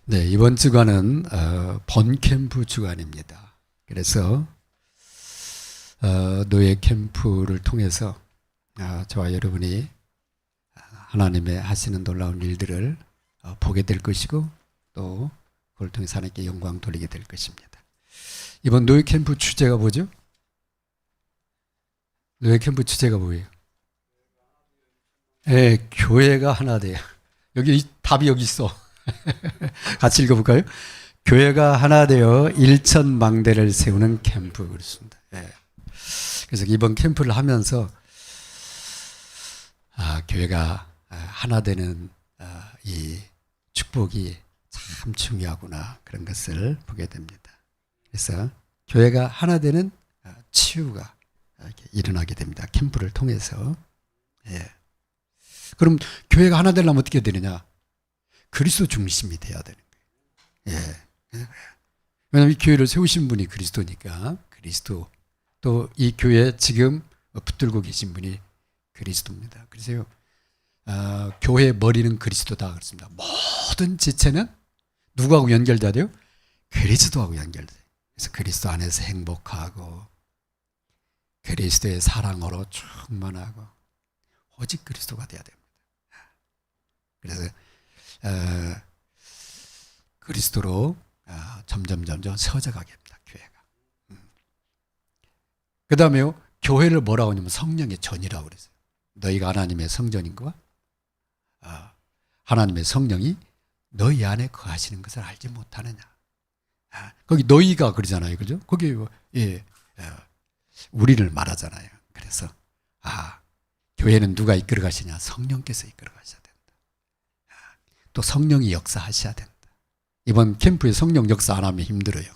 네, 이번 주간은 본캠프 주간입니다. 그래서 노예 캠프를 통해서 저와 여러분이 하나님의 하시는 놀라운 일들을 보게 될 것이고, 또 그걸 통해서 하나님께 영광 돌리게 될 것입니다. 이번 노예 캠프 주제가 뭐죠? 노예 캠프 주제가 뭐예요? 네, 교회가 하나 돼요. 여기 답이 여기 있어. 같이 읽어볼까요? 교회가 하나 되어 일천망대를 세우는 캠프. 그렇습니다. 네. 그래서 이번 캠프를 하면서 교회가 하나 되는 이 축복이 참 중요하구나, 그런 것을 보게 됩니다. 그래서 교회가 하나 되는 치유가 이렇게 일어나게 됩니다. 캠프를 통해서. 예. 그럼 교회가 하나 되려면 어떻게 되느냐? 그리스도 중심이 돼야 되는 거예요. 예. 왜냐하면 이 교회를 세우신 분이 그리스도니까, 그리스도. 또 이 교회에 지금 붙들고 계신 분이 그리스도입니다. 그래서 교회의 머리는 그리스도다 그렇습니다. 모든 지체는 누구하고 연결돼야 돼요? 그리스도하고 연결돼요. 그래서 그리스도 안에서 행복하고, 그리스도의 사랑으로 충만하고, 오직 그리스도가 돼야 됩니다. 그래서 그리스도로 점점 세워져가게 됩니다. 교회가. 그 다음에요, 교회를 뭐라고 하냐면 성령의 전이라고 그랬어요. 너희가 하나님의 성전인 것, 하나님의 성령이 너희 안에 거하시는 것을 알지 못하느냐. 거기 너희가 그러잖아요, 그죠? 거기 우리를 말하잖아요. 그래서 교회는 누가 이끌어 가시냐? 성령께서 이끌어 가셔야 된다. 또 성령이 역사하셔야 된다. 이번 캠프에 성령 역사 안 하면 힘들어요.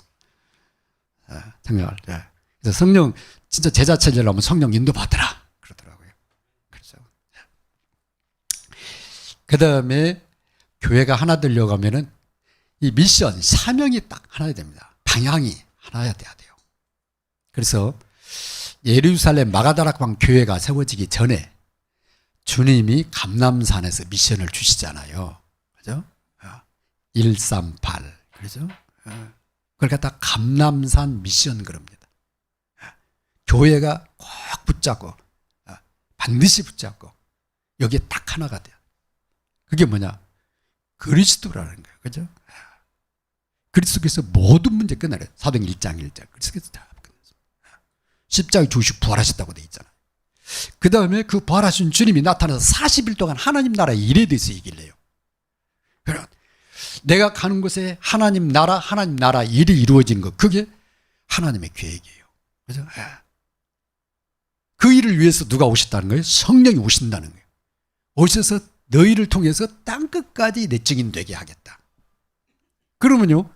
정말. 그래서 성령, 진짜 제자 체제라면 성령 인도 받으라 그러더라고요. 그래서 그 다음에 교회가 하나 되려고 하면은 이 미션, 사명이 딱 하나 됩니다. 방향이 하나야 돼야 돼요. 그래서 예루살렘 마가다락방 교회가 세워지기 전에 주님이 감람산에서 미션을 주시잖아요. 그죠? 138. 그죠? 그걸 갖다 감람산 미션 그럽니다. 교회가 꼭 붙잡고, 반드시 붙잡고, 여기에 딱 하나가 돼요. 그게 뭐냐? 그리스도라는 거예요. 그죠? 그리스도께서 모든 문제 끝나래. 사도행 1장 1절. 그리스도께서 다 끝났어요. 십자가에 죽으시고 부활하셨다고 돼 있잖아요. 그 다음에 그 부활하신 주님이 나타나서 40일 동안 하나님 나라 일에 대해서 얘기를 해요. 그럼 내가 가는 곳에 하나님 나라 일이 이루어지는 것, 그게 하나님의 계획이에요. 그죠? 그 일을 위해서 누가 오셨다는 거예요? 성령이 오신다는 거예요. 오셔서 너희를 통해서 땅끝까지 내 증인 되게 하겠다. 그러면요,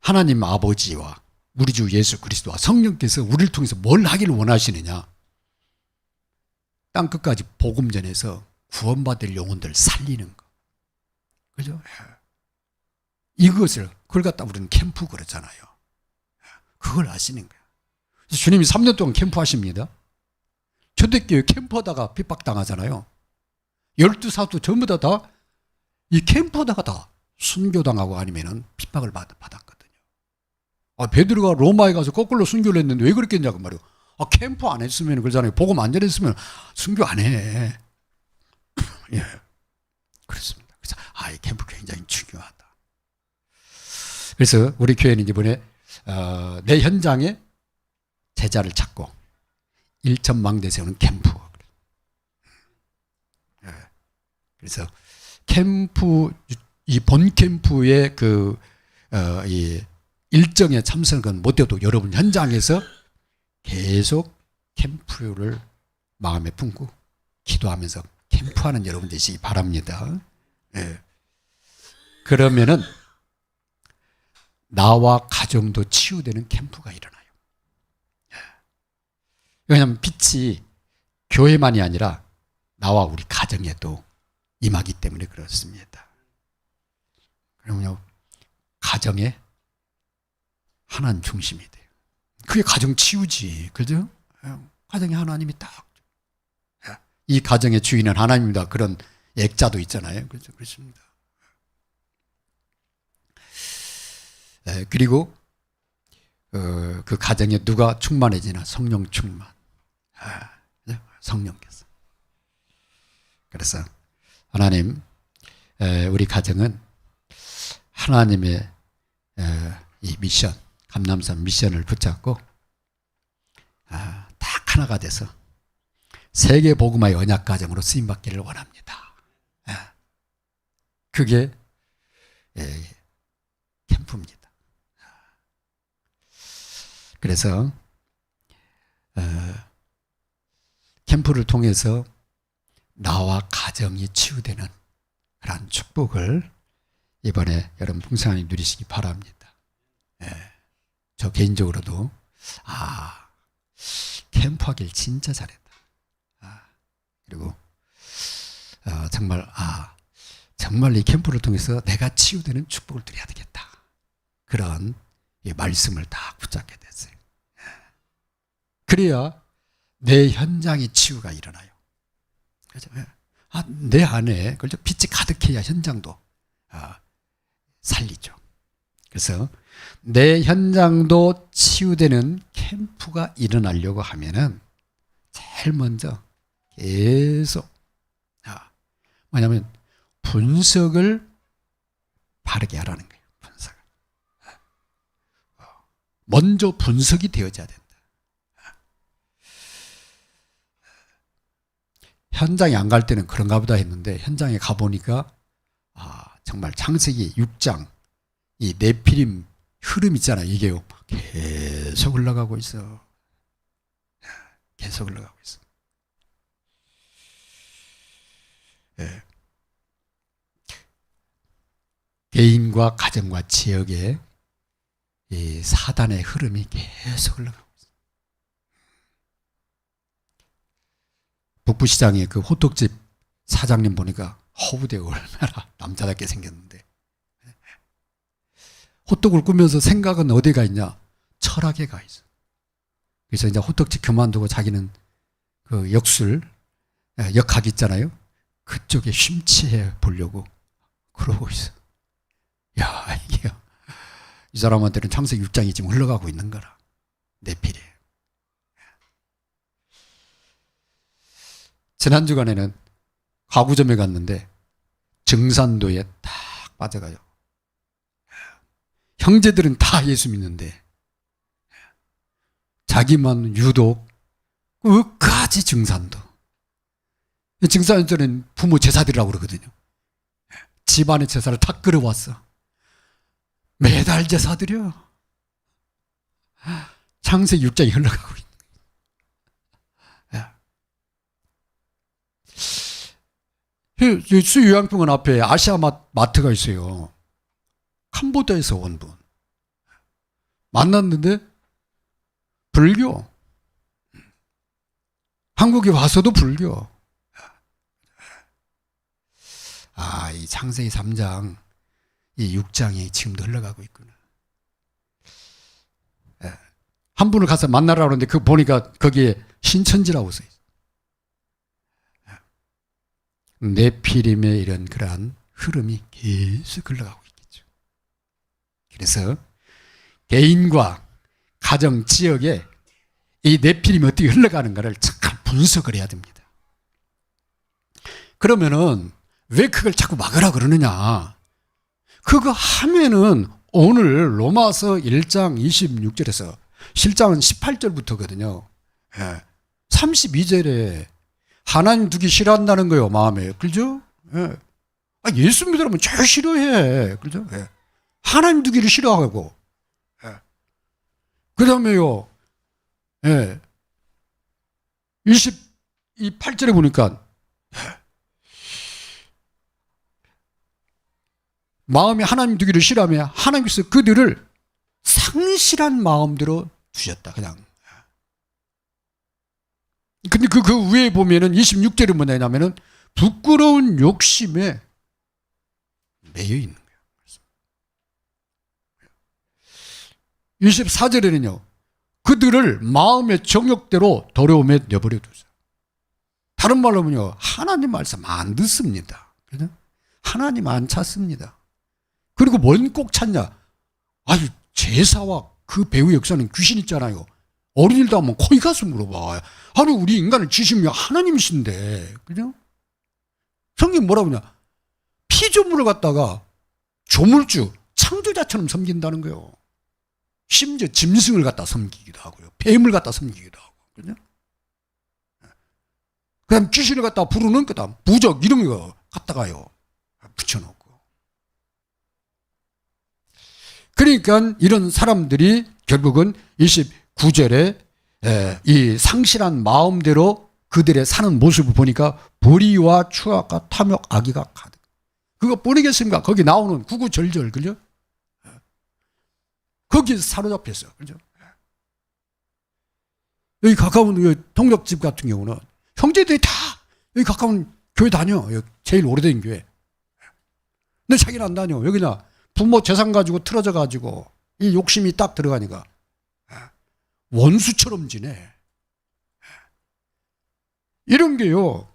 하나님 아버지와 우리 주 예수 그리스도와 성령께서 우리를 통해서 뭘 하기를 원하시느냐? 땅끝까지 복음 전해서 구원받을 영혼들 살리는 거. 그죠? 이것을, 그걸 갖다 우리는 캠프 그러잖아요. 그걸 아시는 거예요. 주님이 3년 동안 캠프 하십니다. 초대교회 캠프하다가 핍박당하잖아요. 12사도 전부 다 이 캠프하다가 다 순교당하고 아니면은 핍박을 받았거든요. 베드로가 로마에 가서 거꾸로 순교를 했는데 왜 그랬겠냐고 말이에요. 캠프 안 했으면 그러잖아요. 복음 안 전했으면 순교 안 해. 예. 그렇습니다. 그래서 이 캠프 굉장히 중요하다. 그래서 우리 교회는 이번에 내 현장에 제자를 찾고 일천망대 세우는 캠프. 그래서 캠프, 이 본 캠프의 이 일정에 참석은 못해도 여러분 현장에서 계속 캠프를 마음에 품고 기도하면서 캠프하는 여러분 되시기 바랍니다. 그러면은 나와 가정도 치유되는 캠프가 일어나요. 왜냐하면 빛이 교회만이 아니라 나와 우리 가정에도 임하기 때문에 그렇습니다. 그러면요, 가정에 하나님 중심이 돼요. 그게 가정 치유지. 그죠? 가정에 하나님이 딱. 이 가정의 주인은 하나님이다. 그런 액자도 있잖아요. 그렇죠? 그렇습니다. 그리고 그 가정에 누가 충만해지나? 성령 충만. 성령께서. 그래서 하나님, 우리 가정은 하나님의 이 미션, 감람산 미션을 붙잡고 딱 하나가 돼서 세계 복음화의 언약 가정으로 쓰임 받기를 원합니다. 그게 캠프입니다. 그래서 캠프를 통해서 나와 가정이 치유되는 그런 축복을 이번에 여러분 풍성하게 누리시기 바랍니다. 저 개인적으로도 캠프하길 진짜 잘했다. 그리고 정말 이 캠프를 통해서 내가 치유되는 축복을 누려야 되겠다. 그런 이 말씀을 다 붙잡게 됐어요. 그래야 내 현장의 치유가 일어나요. 그렇죠? 내 안에 그렇죠? 빛이 가득해야 현장도 살리죠. 그래서 내 현장도 치유되는 캠프가 일어나려고 하면은 제일 먼저 계속 뭐냐면 분석을 바르게 하라는 거예요. 분석을. 먼저 분석이 되어져야 된다. 현장에 안 갈 때는 그런가 보다 했는데 현장에 가보니까 정말 창세기 6장 이 네피림 흐름 있잖아요. 이게요. 계속 흘러가고 있어. 계속 흘러가고 있어. 개인과 가정과 지역에 이 사단의 흐름이 계속 흘러가고 있어요. 북부시장에 그 호떡집 사장님 보니까 허브대가 얼마나 남자답게 생겼는데 호떡을 꾸면서 생각은 어디가 있냐? 철학에 가 있어. 그래서 이제 호떡집 그만두고 자기는 그 역학 있잖아요. 그쪽에 심취해 보려고 그러고 있어. 야, 이게 이 사람한테는 창세기 6장이 지금 흘러가고 있는 거라. 네피리. 지난 주간에는 가구점에 갔는데 증산도에 딱 빠져가요. 형제들은 다 예수 믿는데 자기만 유독 끝까지 증산도. 증산도는 부모 제사드리라고 그러거든요. 집안의 제사를 다 끌어왔어. 매달 제사드려. 창세기 6장이 흘러가고 있는 거예요. 수요양병원 앞에 아시아 마트가 있어요. 캄보디아에서 온 분. 만났는데 불교. 한국에 와서도 불교. 이 창세기 3장, 이 6장이 지금도 흘러가고 있구나. 한 분을 가서 만나라고 하는데 그 보니까 거기에 신천지라고 써 있어요. 네피림의 이런 그러한 흐름이 계속 흘러가고 있겠죠. 그래서 개인과 가정, 지역에 이 네피림이 어떻게 흘러가는가를 참 분석을 해야 됩니다. 그러면은 왜 그걸 자꾸 막으라 그러느냐? 그거 하면은 오늘 로마서 1장 26절에서 실장은 18절부터거든요. 32절에 하나님 두기 싫어한다는 거예요, 마음에. 그죠? 예수 믿으라면 제일 싫어해. 그죠? 하나님 두기를 싫어하고. 그 다음에요, 28절에 보니까 마음이 하나님 두기를 싫어하며 하나님께서 그들을 상실한 마음대로 두셨다. 그냥. 근데 그 위에 보면은 26절은 뭐냐면은 부끄러운 욕심에 매여 있는 거예요. 24절에는요. 그들을 마음의 정욕대로 더러움에 내버려 두세요. 다른 말로 하면요. 하나님 말씀 안 듣습니다. 하나님 안 찾습니다. 그리고 뭔 꼭 찾냐? 제사와 그 배후의 역사는 귀신 있잖아요. 어린이도 한번 코이 가서 물어봐. 아니 우리 인간을 지으신 분 하나님이신데, 그죠? 성경 뭐라고 하냐? 피조물을 갖다가 조물주, 창조자처럼 섬긴다는 거예요. 심지어 짐승을 갖다 섬기기도 하고요. 뱀을 갖다 섬기기도 하고, 그죠? 그 다음 귀신을 갖다 부르는 그 다음 부적 이런 거 갖다가요 붙여놓고. 그러니까 이런 사람들이 결국은 29절에 이 상실한 마음대로 그들의 사는 모습을 보니까 불의와 추악과 탐욕, 악의가 가득. 그거 보내겠습니까? 거기 나오는 구구절절, 그죠? 거기에 사로잡혔어요, 그죠? 여기 가까운 동력집 같은 경우는 형제들이 다 여기 가까운 교회 다녀. 여기 제일 오래된 교회. 근데 자기는 안 다녀. 여기나 부모 재산 가지고 틀어져 가지고 이 욕심이 딱 들어가니까 원수처럼 지내. 이런 게요,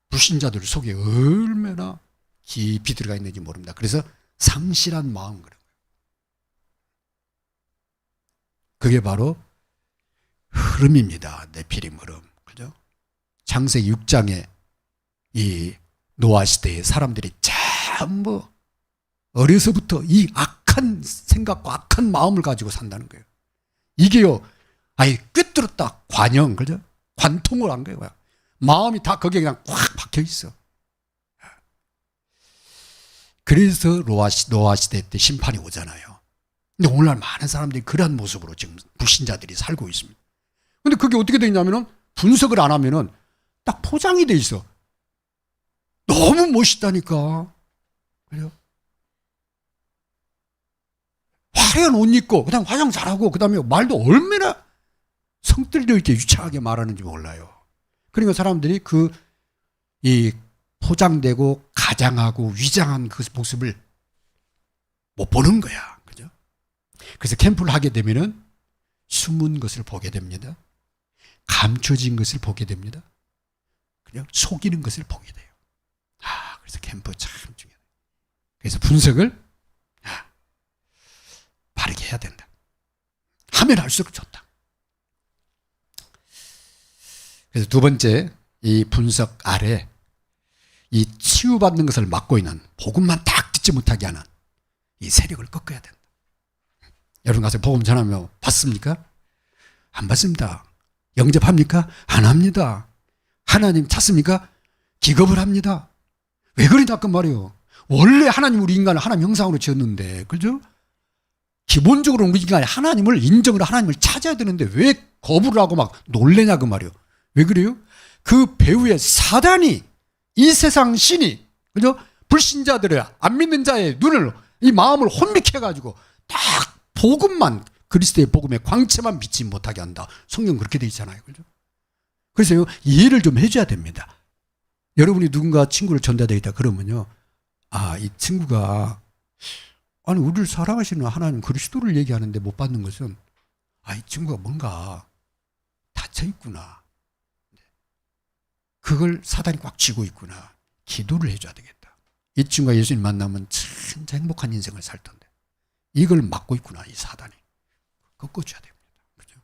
불신자들 속에 얼마나 깊이 들어가 있는지 모릅니다. 그래서 상실한 마음, 그게 바로 흐름입니다. 네피림 흐름. 그죠? 창세기 6장에 이 노아 시대의 사람들이 전부 어려서부터 이 악한 생각과 악한 마음을 가지고 산다는 거예요. 이게요, 아예 꿰뚫었다. 관형, 그죠? 관통을 한 거예요. 마음이 다 거기에 그냥 꽉 박혀 있어. 그래서 노아 시대 때 심판이 오잖아요. 근데 오늘날 많은 사람들이 그러한 모습으로 지금 불신자들이 살고 있습니다. 근데 그게 어떻게 되냐면은 분석을 안 하면은 딱 포장이 돼 있어. 너무 멋있다니까. 그래요? 화려한 옷 입고, 그 다음 화장 잘하고, 그 다음에 말도 얼마나 성떨려 있게 유창하게 말하는지 몰라요. 그러니까 사람들이 이 포장되고 가장하고 위장한 그 모습을 못 보는 거야. 그죠? 그래서 캠프를 하게 되면은 숨은 것을 보게 됩니다. 감춰진 것을 보게 됩니다. 그냥 속이는 것을 보게 돼요. 그래서 캠프 참 중요해요. 그래서 분석을 바르게 해야 된다. 하면 할수록 좋다. 그래서 두 번째, 이 분석 아래 이 치유받는 것을 막고 있는, 복음만 딱 듣지 못하게 하는 이 세력을 꺾어야 된다. 여러분 가서 복음 전하면 받습니까? 안 받습니다. 영접합니까? 안 합니다. 하나님 찾습니까? 기겁을 합니다. 왜 그러냐 그 말이에요. 원래 하나님 우리 인간을 하나님 형상으로 지었는데, 그죠? 기본적으로 우리 인간이 하나님을 인정을, 하나님을 찾아야 되는데 왜 거부를 하고 막 놀래냐 그 말이에요. 왜 그래요? 그 배후에 사단이, 이 세상 신이, 그죠? 불신자들의, 안 믿는 자의 눈을, 이 마음을 혼미케 해가지고 딱 복음만, 그리스도의 복음의 광채만 비치지 못하게 한다. 성경 그렇게 돼 있잖아요. 그죠? 그래서 이해를 좀 해줘야 됩니다. 여러분이 누군가 친구를 전달되겠다 그러면요, 이 친구가, 아니 우리를 사랑하시는 하나님 그리스도를 얘기하는데 못 받는 것은, 이 친구가 뭔가 닫혀 있구나. 그걸 사단이 꽉 쥐고 있구나. 기도를 해줘야 되겠다. 이 친구가 예수님 만나면 진짜 행복한 인생을 살 텐데 이걸 막고 있구나, 이 사단이. 꺾어줘야 됩니다. 그죠?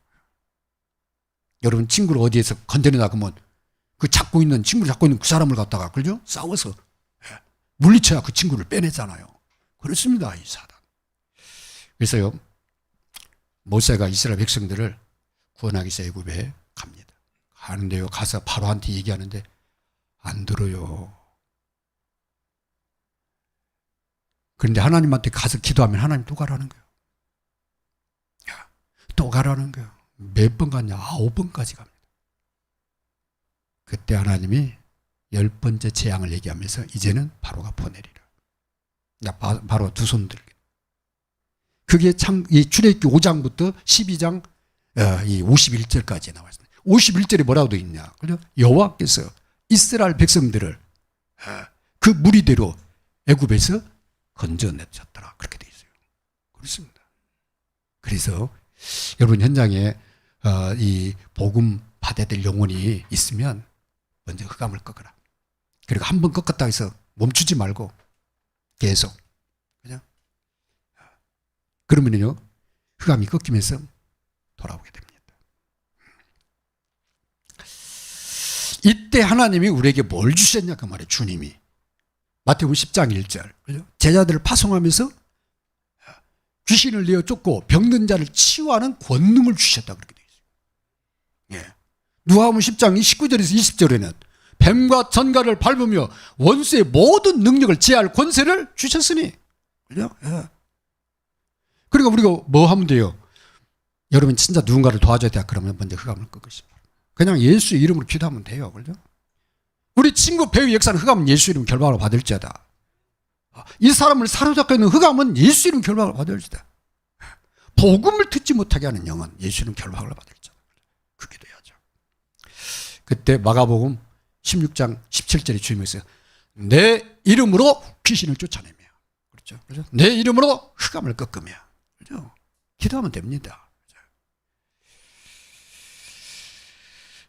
여러분 친구를 어디에서 건드려 나가면 친구를 잡고 있는 그 사람을 갖다가, 그죠? 싸워서 물리쳐야 그 친구를 빼내잖아요. 그렇습니다, 이 사단. 그래서요, 모세가 이스라엘 백성들을 구원하기 위해서 애굽에 갑니다. 가는데요, 가서 바로한테 얘기하는데 안 들어요. 그런데 하나님한테 가서 기도하면 하나님 또 가라는 거예요. 또 가라는 거예요. 몇 번 갔냐? 9번까지 갑니다. 그때 하나님이 10번째 재앙을 얘기하면서 이제는 바로가 보내리라. 바로 두 손 들게. 그게 이 출애굽기 5장부터 12장 이 51절까지 나와 있습니다. 51절에 뭐라고 되어 있냐? 그죠? 여호와께서 이스라엘 백성들을 그 무리대로 애굽에서 건져내셨더라. 그렇게 되어 있어요. 그렇습니다. 그래서 여러분 현장에 이 복음 받아야 될 영혼이 있으면 먼저 흑암을 꺾어라. 그리고 한 번 꺾었다 해서 멈추지 말고 계속. 그죠? 그러면요, 흑암이 꺾이면서 돌아오게 됩니다. 이때 하나님이 우리에게 뭘 주셨냐 그 말이에요. 주님이 마태복음 10장 1절 그죠? 제자들을 파송하면서 귀신을 내어 쫓고 병든 자를 치유하는 권능을 주셨다 그렇게 되어 있어요. 예. 누가복음 10장 19절에서 20절에는 뱀과 전갈을 밟으며 원수의 모든 능력을 제할 권세를 주셨으니 그죠? 예. 그러니까 우리가 뭐 하면 돼요? 여러분 진짜 누군가를 도와줘야 돼. 그러면 먼저 흑암을 꺾으시고 그냥 예수 이름으로 기도하면 돼요. 그죠? 우리 친구 배우 역사는 흑암은 예수 이름 결박을 받을지어다. 이 사람을 사로잡고 있는 흑암은 예수 이름 결박을 받을지어다. 복음을 듣지 못하게 하는 영은 예수 이름 결박을 받을지어다. 그렇게 돼야죠. 그때 마가복음 16장 17절에 주님께서 내 이름으로 귀신을 쫓아내며 그렇죠? 그렇죠? 내 이름으로 흑암을 꺾으며 그렇죠? 기도하면 됩니다.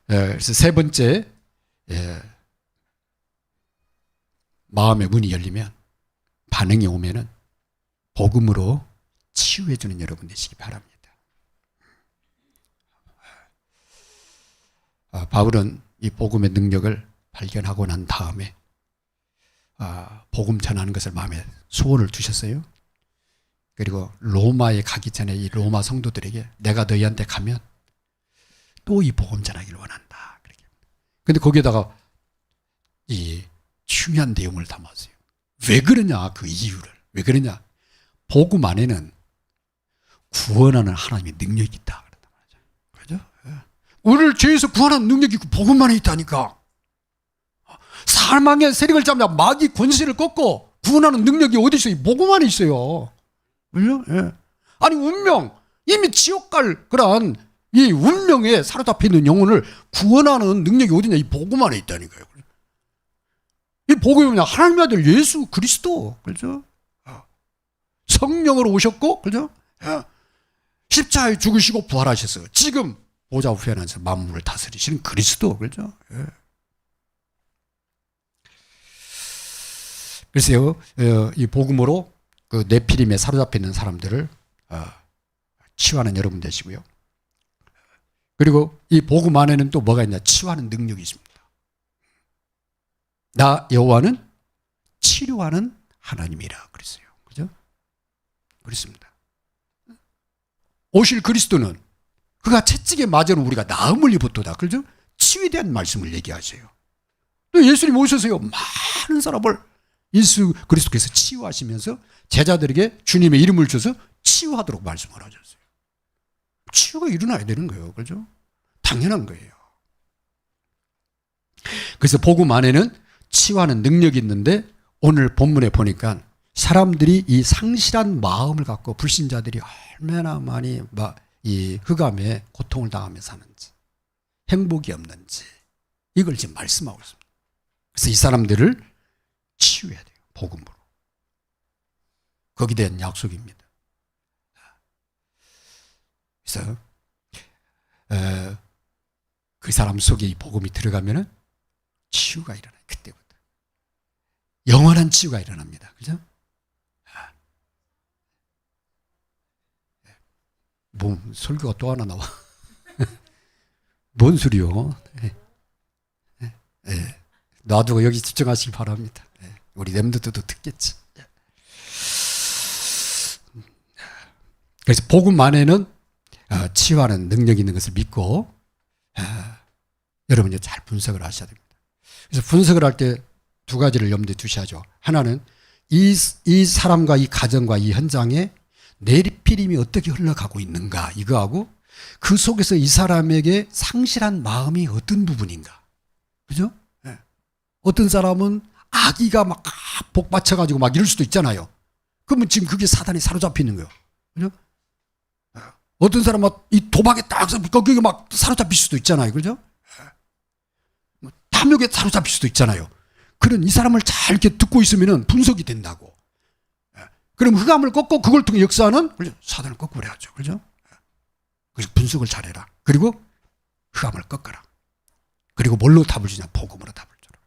그래서 세 번째 마음의 문이 열리면 반응이 오면은 복음으로 치유해 주는 여러분 되시기 바랍니다. 바울은 이 복음의 능력을 발견하고 난 다음에 복음 전하는 것을 마음에 소원을 두셨어요. 그리고 로마에 가기 전에 이 로마 성도들에게 내가 너희한테 가면 또 이 복음 전하기를 원한다. 그런데 거기에다가 이 중요한 내용을 담았어요. 왜 그러냐 그 이유를. 왜 그러냐. 복음 안에는 구원하는 하나님의 능력이 있다. 그렇죠? 우리를 죄에서 구원하는 능력이 있고 복음 안에 있다니까. 사망의 세력을 잡냐 마귀 권세를 꺾고 구원하는 능력이 어디 있어요? 복음 안에 있어요. 그렇죠? 예. 아니 운명 이미 지옥 갈 그런 이 운명에 사로잡혀 있는 영혼을 구원하는 능력이 어디냐? 이 복음 안에 있다니까요. 이 복음이 뭐냐? 하나님의 아들 예수 그리스도, 그렇죠? 성령으로 오셨고, 그렇죠? 십자가에 죽으시고 부활하셨어요. 지금 보좌 우편에 앉아서 만물을 다스리시는 그리스도, 그렇죠? 그래서요, 이 복음으로 그 네피림에 사로잡혀 있는 사람들을 치유하는 여러분 되시고요. 그리고 이 복음 안에는 또 뭐가 있냐? 치유하는 능력이 있습니다. 나 여호와는 치료하는 하나님이라 그랬어요. 그죠? 그렇습니다. 오실 그리스도는 그가 채찍에 맞으는 우리가 나음을 입었도다. 그죠? 치유에 대한 말씀을 얘기하세요. 또 예수님 오셔서요. 많은 사람을 예수 그리스도께서 치유하시면서 제자들에게 주님의 이름을 줘서 치유하도록 말씀을 하셨어요. 치유가 일어나야 되는 거예요. 그죠? 당연한 거예요. 그래서 복음 안에는 치유하는 능력이 있는데 오늘 본문에 보니까 사람들이 이 상실한 마음을 갖고 불신자들이 얼마나 많이 이 흑암에 고통을 당하며 사는지 행복이 없는지 이걸 지금 말씀하고 있습니다. 그래서 이 사람들을 치유해야 돼요. 복음으로. 거기에 대한 약속입니다. 그래서 그 사람 속에 이 복음이 들어가면은 치유가 일어나요. 그때부터 영원한 치유가 일어납니다. 그죠? 뭐 설교가 또 하나 나와. 뭔 소리요? 놔두고 여기 집중하시기 바랍니다. 우리 렘넌트도 듣겠지. 그래서 복음 안에는 치유하는 능력이 있는 것을 믿고 여러분이 잘 분석을 하셔야 됩니다. 그래서 분석을 할 때 두 가지를 염두에 두셔야죠. 하나는 이 사람과 이 가정과 이 현장에 내리피림이 어떻게 흘러가고 있는가 이거하고 그 속에서 이 사람에게 상실한 마음이 어떤 부분인가. 그죠? 어떤 사람은 아기가 막 복 받쳐가지고 막 이럴 수도 있잖아요. 그러면 지금 그게 사단이 사로잡혀 있는 거예요. 그죠? 어떤 사람은 이 도박에 딱 거기에 막 사로잡힐 수도 있잖아요. 그죠? 탐욕에 사로잡힐 수도 있잖아요. 그런 이 사람을 잘 이렇게 듣고 있으면 분석이 된다고. 그럼 흑암을 꺾고 그걸 통해 역사하는 사단을 꺾고 그래야죠. 그죠? 그래서 분석을 잘해라. 그리고 흑암을 꺾어라. 그리고 뭘로 답을 주냐? 복음으로 답을 주라.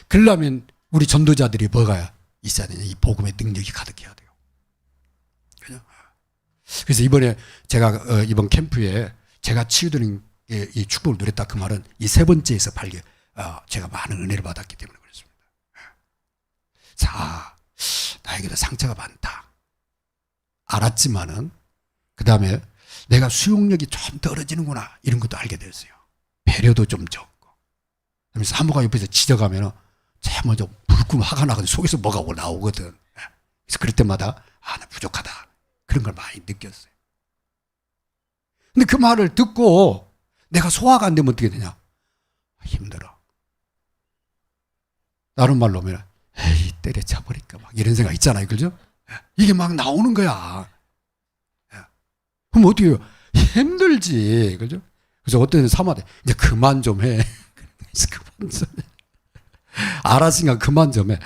그러려면 우리 전도자들이 뭐가 있어야 되냐? 이 복음의 능력이 가득해야 돼요. 그죠? 그래서 이번에 제가 이번 캠프에 제가 치유되는 이 축복을 누렸다 그 말은 이 세 번째에서 제가 많은 은혜를 받았기 때문에 그렇습니다. 자, 나에게도 상처가 많다. 알았지만은 그 다음에 내가 수용력이 좀 떨어지는구나 이런 것도 알게 됐어요. 배려도 좀 적고. 그래서 사모가 옆에서 지적하면 제일 먼저 불끈 화가 나거든. 속에서 뭐가 나오거든. 그래서 그럴 때마다 나 부족하다. 그런 걸 많이 느꼈어요. 근데 그 말을 듣고 내가 소화가 안 되면 어떻게 되냐? 힘들어. 다른 말로 하면 에이 때려쳐버릴까 막 이런 생각 있잖아요. 그죠? 이게 막 나오는 거야. 그럼 어떻게 해요? 힘들지. 그죠? 그래서 어떤 사마대 이제 그만 좀 해. 그만 좀 해. 알았으니까 그만 좀 해.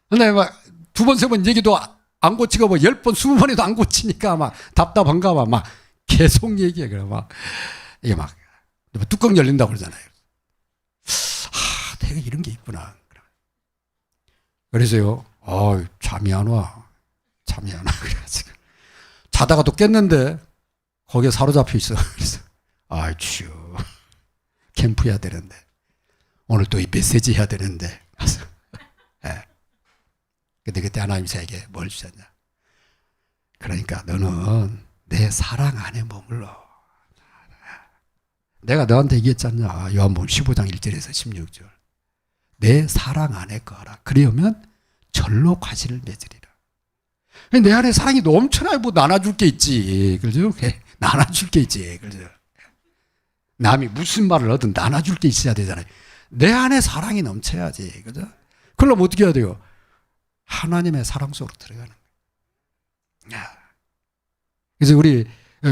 근데 막 두 번, 세 번 얘기도 안 고치고 뭐 10번, 20번에도 안 고치니까 막 답답한가 봐. 막 계속 얘기해. 그래 막 이게 막 뚜껑 열린다고 그러잖아요. 내가 이런 게 있구나. 그래서요. 잠이 안 와. 잠이 안 와. 그래가지고 자다가 또 깼는데 거기에 사로잡혀 있어. 그래서 주여 캠프 해야 되는데 오늘 또 이 메시지 해야 되는데. 근데 그때 하나님이 저에게 뭘 주셨냐? 그러니까 너는 내 사랑 안에 머물러. 내가 너한테 얘기했잖아. 요한복음 15장 1절에서 16절. 내 사랑 안에 거하라. 그러면 절로 과실을 맺으리라. 내 안에 사랑이 넘쳐나야 뭐 나눠줄 게 있지. 그죠? 나눠줄 게 있지. 그죠? 남이 무슨 말을 하든 나눠줄 게 있어야 되잖아요. 내 안에 사랑이 넘쳐야지. 그죠? 그러면 어떻게 해야 돼요? 하나님의 사랑 속으로 들어가는 거예요. 그래서 우리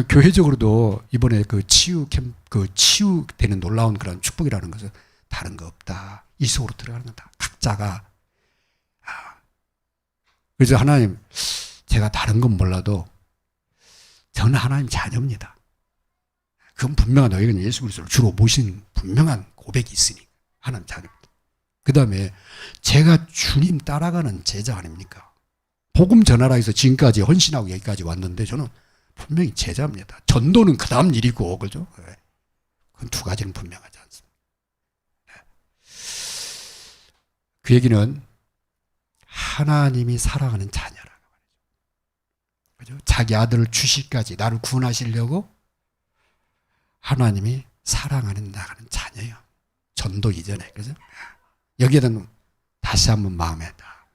교회적으로도 이번에 그 치유되는 놀라운 그런 축복이라는 것은 다른 거 없다. 이 속으로 들어가는 거다. 각자가. 그래서 하나님, 제가 다른 건 몰라도 저는 하나님 자녀입니다. 그건 분명한 너희는 예수 그리스도를 주로 모신 분명한 고백이 있으니 하나님 자녀입니다. 그 다음에 제가 주님 따라가는 제자 아닙니까? 복음 전하라 해서 지금까지 헌신하고 여기까지 왔는데 저는 분명히 제자입니다. 전도는 그 다음 일이고, 그죠? 그건 두 가지는 분명하지 않습니다. 그 얘기는 하나님이 사랑하는 자녀라고 말이죠. 그죠? 자기 아들을 주시기까지 나를 구원하시려고 하나님이 사랑하는 나가는 자녀예요. 전도 이전에. 그죠? 여기에는 다시 한번 마음에 다.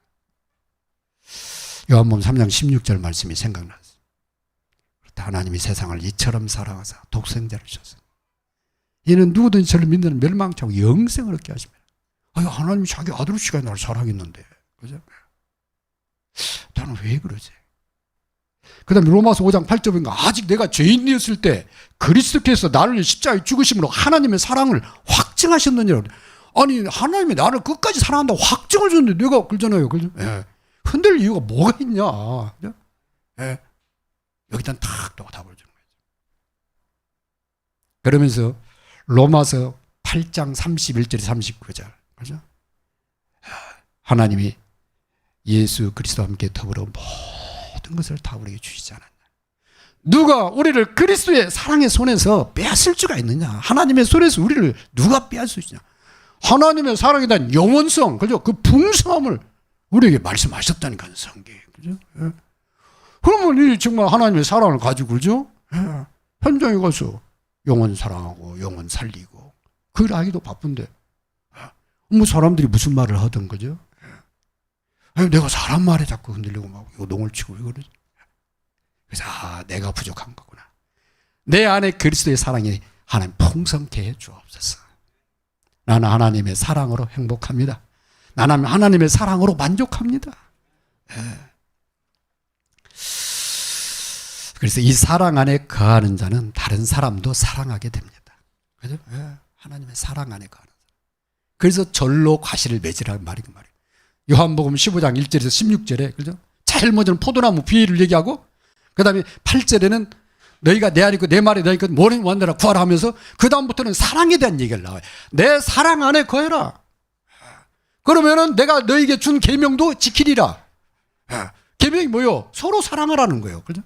요한복음 3장 16절 말씀이 생각났어요. 하나님이 세상을 이처럼 사랑하사 독생자를 주셨습니다. 이는 누구든지 저를 믿는 멸망치 않고 영생을 얻게 하십니다. 하나님이 자기 아들 없이가 나를 사랑했는데. 그죠? 나는 왜 그러지? 그 다음에 로마서 5장 8절 보니까 아직 내가 죄인이었을 때 그리스도께서 나를 십자가에 죽으심으로 하나님의 사랑을 확증하셨느니라. 아니 하나님이 나를 끝까지 사랑한다고 확증을 줬는데 내가 그러잖아요. 그죠? 흔들 이유가 뭐가 있냐. 그죠? 여기다 탁 답을 주는 거죠. 그러면서 로마서 8장 31절 39절 그죠? 하나님이 예수 그리스도와 함께 더불어 모든 것을 다 우리에게 주시지 않았냐. 누가 우리를 그리스도의 사랑의 손에서 빼앗을 수가 있느냐. 하나님의 손에서 우리를 누가 빼앗을 수 있냐. 하나님의 사랑에 대한 영원성, 그죠? 그 풍성함을 우리에게 말씀하셨다니까요, 성경에. 그죠? 그러면 이 정말 하나님의 사랑을 가지고, 그죠? 현장에 가서 영혼 사랑하고, 영혼 살리고, 그걸 하기도 바쁜데, 뭐 사람들이 무슨 말을 하든, 그죠? 내가 사람 말에 자꾸 흔들리고 막 요동을 치고 왜 그러지? 그래서, 내가 부족한 거구나. 내 안에 그리스도의 사랑이 하나님 풍성케 해 주옵소서. 나는 하나님의 사랑으로 행복합니다. 나는 하나님의 사랑으로 만족합니다. 그래서 이 사랑 안에 거하는 자는 다른 사람도 사랑하게 됩니다. 그죠? 하나님의 사랑 안에 거하는 자. 그래서 절로 과실을 맺으라는 말이 그 말이에요. 요한복음 15장 1절에서 16절에, 그죠? 제일 먼저는 포도나무 비유를 얘기하고, 그 다음에 8절에는 너희가 내 안에 있고 내 말이 너희 있고 모든 원대라 구하라 하면서 그 다음부터는 사랑에 대한 얘기를 나와요. 내 사랑 안에 거해라. 그러면은 내가 너희에게 준 계명도 지키리라. 계명이 뭐요? 서로 사랑하라는 거예요. 그죠?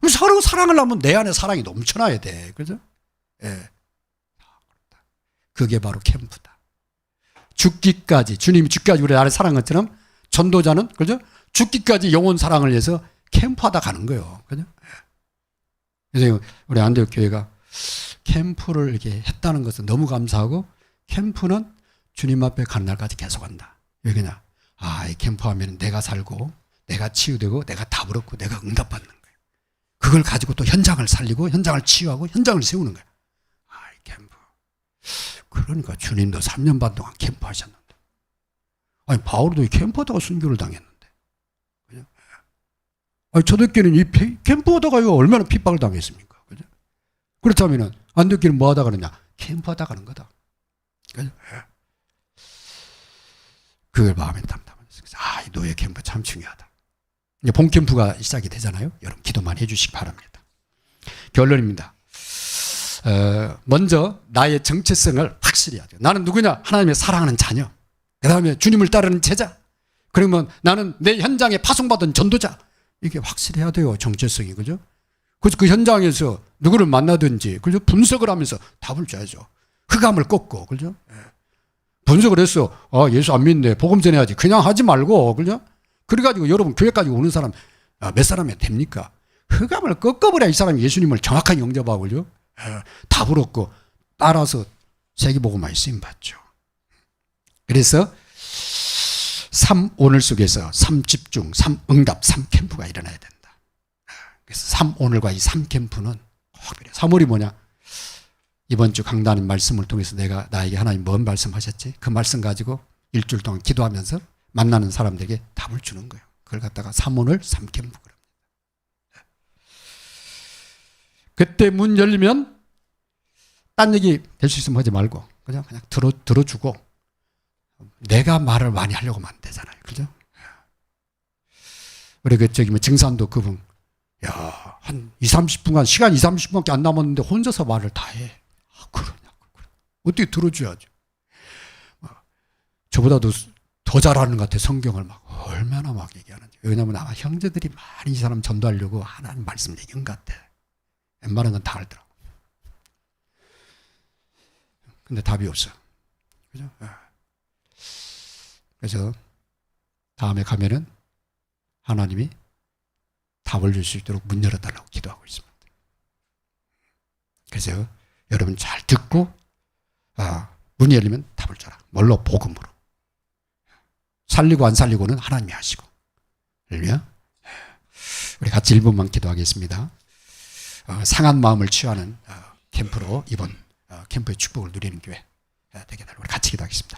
서로 사랑을 하면 내 안에 사랑이 넘쳐나야 돼. 그죠? 예. 그게 바로 캠프다. 죽기까지, 주님이 죽기까지 우리 안에 사랑한 것처럼 전도자는, 그죠? 죽기까지 영혼 사랑을 위해서 캠프하다 가는 거예요. 그죠? 그래서 우리 안디옥 교회가 캠프를 이렇게 했다는 것은 너무 감사하고, 캠프는 주님 앞에 가는 날까지 계속한다. 왜냐? 이 캠프하면 내가 살고, 내가 치유되고, 내가 답을 얻고, 내가 응답받는 거예요. 그걸 가지고 또 현장을 살리고, 현장을 치유하고, 현장을 세우는 거예요. 이 캠프. 그러니까 주님도 3년 반 동안 캠프 하셨는데. 바울도 캠프하다가 순교를 당했는데. 그죠? 초대교회는 이 캠프하다가 얼마나 핍박을 당했습니까? 그죠? 그렇다면 안디옥교회는 뭐 하다 가느냐? 캠프하다 가는 거다. 그죠? 그걸 마음에 담담하면서 이 노예 캠프 참 중요하다. 이제 본 캠프가 시작이 되잖아요. 여러분 기도만 해주시기 바랍니다. 결론입니다. 먼저 나의 정체성을 확실히 해야 돼요. 나는 누구냐? 하나님의 사랑하는 자녀. 그 다음에 주님을 따르는 제자. 그러면 나는 내 현장에 파송받은 전도자. 이게 확실해야 돼요. 정체성이. 그죠? 그래서 그 현장에서 누구를 만나든지, 그죠? 분석을 하면서 답을 줘야죠. 흑암을 꺾고, 그죠? 분석을 했어. 예수 안 믿네. 복음 전해야지. 그냥 하지 말고, 그죠? 그래가지고 여러분 교회까지 오는 사람, 몇 사람이 됩니까? 흑암을 꺾어버려야 이 사람이 예수님을 정확하게 영접하고, 그죠? 답을 얻고, 따라서 세계복음화에 쓰임받죠. 그래서 3오늘 속에서 3집중, 3응답, 3캠프가 일어나야 된다. 그래서 3오늘과 이 3캠프는 꼭 필요해요. 3월이 뭐냐? 이번 주 강단의 말씀을 통해서 내가 나에게 하나님 뭔 말씀하셨지? 그 말씀 가지고 일주일 동안 기도하면서 만나는 사람들에게 답을 주는 거예요. 그걸 갖다가 3오늘, 3캠프 그럽니다. 그때 문 열리면 딴 얘기 될 수 있으면 하지 말고 그냥 들어주고 내가 말을 많이 하려고 하면 안 되잖아요. 그죠? 우리 뭐 증산도 그분 한 20-30분간 시간 20-30분밖에 안 남았는데 혼자서 말을 다 해. 그러냐고. 어떻게 들어줘야죠. 저보다도 더 잘하는 것 같아. 성경을 막 얼마나 막 얘기하는지. 왜냐하면 아마 형제들이 많이 이 사람 전도하려고 하나님 말씀 얘기한 것 같아. 웬만한 건 다 알더라고. 근데 답이 없어. 그죠? 그래서 다음에 가면은 하나님이 답을 줄 수 있도록 문 열어달라고 기도하고 있습니다. 그래서 여러분 잘 듣고 문이 열리면 답을 줘라. 뭘로? 복음으로. 살리고 안 살리고는 하나님이 하시고. 할렐루야. 우리 같이 1분만 기도하겠습니다. 상한 마음을 치유하는 캠프로 이번 캠프의 축복을 누리는 교회 되게 달라고 우리 같이 기도하겠습니다.